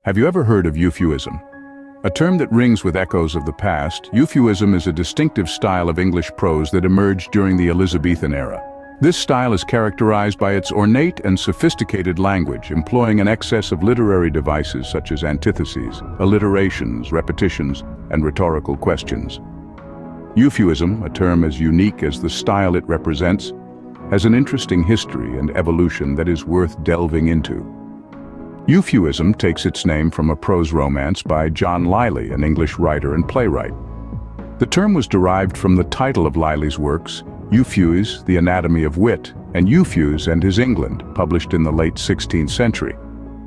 Have you ever heard of Euphuism? A term that rings with echoes of the past, Euphuism is a distinctive style of English prose that emerged during the Elizabethan era. This style is characterized by its ornate and sophisticated language, employing an excess of literary devices such as antitheses, alliterations, repetitions, and rhetorical questions. Euphuism, a term as unique as the style it represents, has an interesting history and evolution that is worth delving into. Euphuism takes its name from a prose romance by John Lyly, an English writer and playwright. The term was derived from the title of Lyly's works, Euphues, The Anatomy of Wit, and Euphues and His England, published in the late 16th century.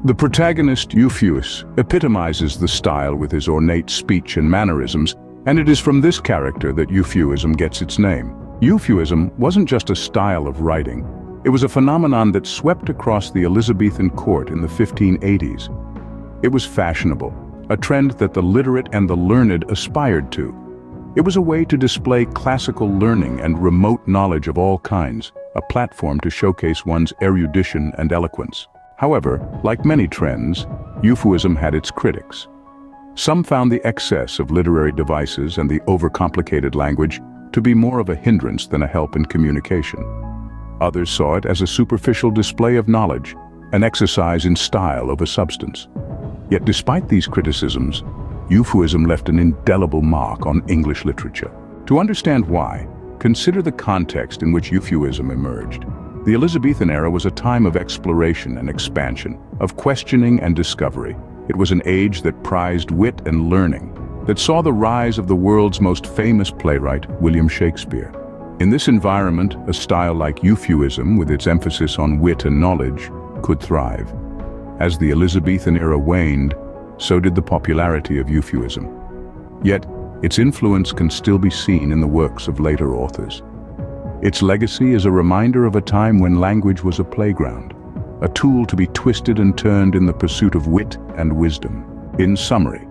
The protagonist, Euphues, epitomizes the style with his ornate speech and mannerisms, and it is from this character that Euphuism gets its name. Euphuism wasn't just a style of writing. It was a phenomenon that swept across the Elizabethan court in the 1580s. It was fashionable, a trend that the literate and the learned aspired to. It was a way to display classical learning and remote knowledge of all kinds, a platform to showcase one's erudition and eloquence. However, like many trends, Euphuism had its critics. Some found the excess of literary devices and the overcomplicated language to be more of a hindrance than a help in communication. Others saw it as a superficial display of knowledge, an exercise in style over substance. Yet despite these criticisms, Euphuism left an indelible mark on English literature. To understand why, consider the context in which Euphuism emerged. The Elizabethan era was a time of exploration and expansion, of questioning and discovery. It was an age that prized wit and learning, that saw the rise of the world's most famous playwright, William Shakespeare. In this environment, a style like Euphuism, with its emphasis on wit and knowledge, could thrive. As the Elizabethan era waned, so did the popularity of Euphuism. Yet, its influence can still be seen in the works of later authors. Its legacy is a reminder of a time when language was a playground, a tool to be twisted and turned in the pursuit of wit and wisdom. In summary,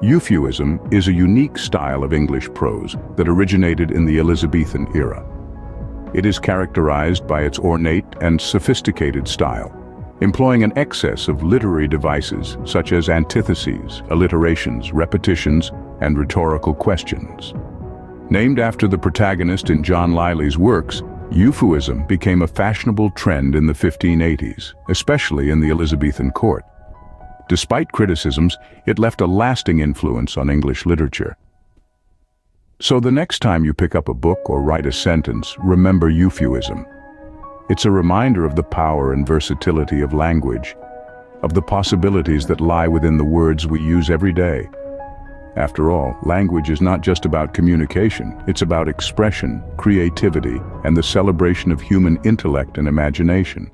Euphuism is a unique style of English prose that originated in the Elizabethan era. It is characterized by its ornate and sophisticated style, employing an excess of literary devices such as antitheses, alliterations, repetitions, and rhetorical questions. Named after the protagonist in John Lyly's works, Euphuism became a fashionable trend in the 1580s, especially in the Elizabethan court. Despite criticisms, it left a lasting influence on English literature. So the next time you pick up a book or write a sentence, remember Euphuism. It's a reminder of the power and versatility of language, of the possibilities that lie within the words we use every day. After all, language is not just about communication, it's about expression, creativity, and the celebration of human intellect and imagination.